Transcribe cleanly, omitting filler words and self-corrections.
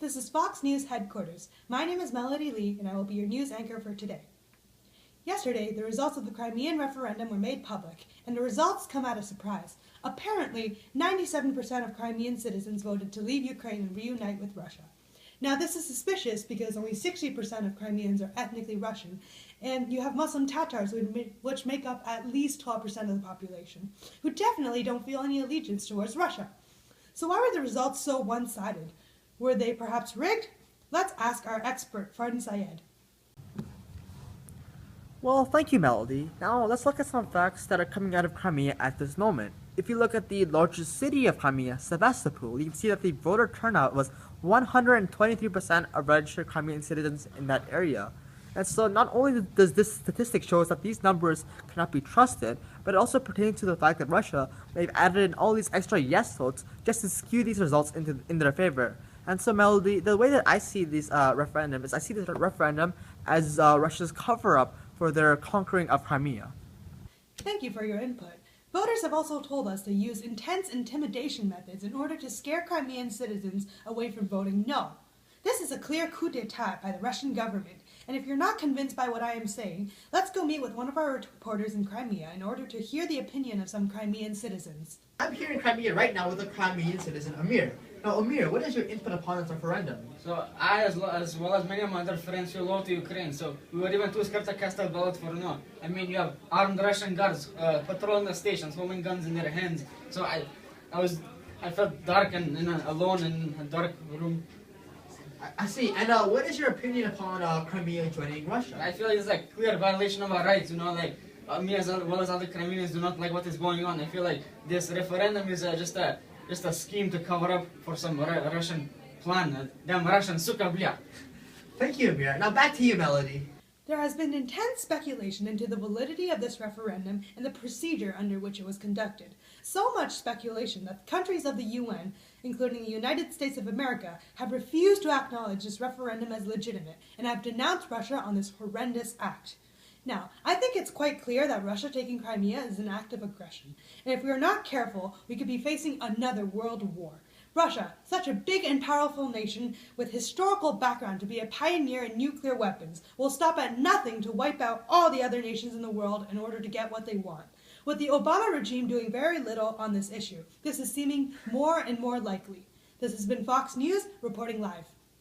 This is Fox News headquarters. My name is Melody Lee, and I will be your news anchor for today. Yesterday, the results of the Crimean referendum were made public, and the results come at a surprise. Apparently, 97% of Crimean citizens voted to leave Ukraine and reunite with Russia. Now, this is suspicious because only 60% of Crimeans are ethnically Russian, and you have Muslim Tatars, which make up at least 12% of the population, who definitely don't feel any allegiance towards Russia. So why were the results so one-sided? Were they perhaps rigged? Let's ask our expert, Fardin Syed. Well, thank you, Melody. Now, let's look at some facts that are coming out of Crimea at this moment. If you look at the largest city of Crimea, Sevastopol, you can see that the voter turnout was 123% of registered Crimean citizens in that area. And so not only does this statistic show us that these numbers cannot be trusted, but it also pertains to the fact that Russia, they've added in all these extra yes votes just to skew these results in their favor. And so, Melody, the way that I see this referendum is I see this referendum as Russia's cover-up for their conquering of Crimea. Thank you for your input. Voters have also told us to use intense intimidation methods in order to scare Crimean citizens away from voting no. This is a clear coup d'etat by the Russian government, and if you're not convinced by what I am saying, let's go meet with one of our reporters in Crimea in order to hear the opinion of some Crimean citizens. I'm here in Crimea right now with a Crimean citizen, Amir. Now, Amir, what is your input upon this referendum? So I, as well as many of my other friends, feel loyal to Ukraine. So we were even too scared to cast a ballot for no. I mean, you have armed Russian guards patrolling the stations, holding guns in their hands. So I felt dark and alone in a dark room. I see. And what is your opinion upon Crimea joining Russia? I feel it's like clear violation of our rights. You know, like me as well as other Crimeans do not like what is going on. I feel like this referendum is just a scheme to cover up for some Russian plan. Damn Russian suka bля. Thank you, Amir. Now back to you, Melody. There has been intense speculation into the validity of this referendum and the procedure under which it was conducted. So much speculation that countries of the UN, including the United States of America, have refused to acknowledge this referendum as legitimate and have denounced Russia on this horrendous act. Now, I think it's quite clear that Russia taking Crimea is an act of aggression, and if we are not careful, we could be facing another world war. Russia, such a big and powerful nation with historical background to be a pioneer in nuclear weapons, will stop at nothing to wipe out all the other nations in the world in order to get what they want. With the Obama regime doing very little on this issue, this is seeming more and more likely. This has been Fox News, reporting live.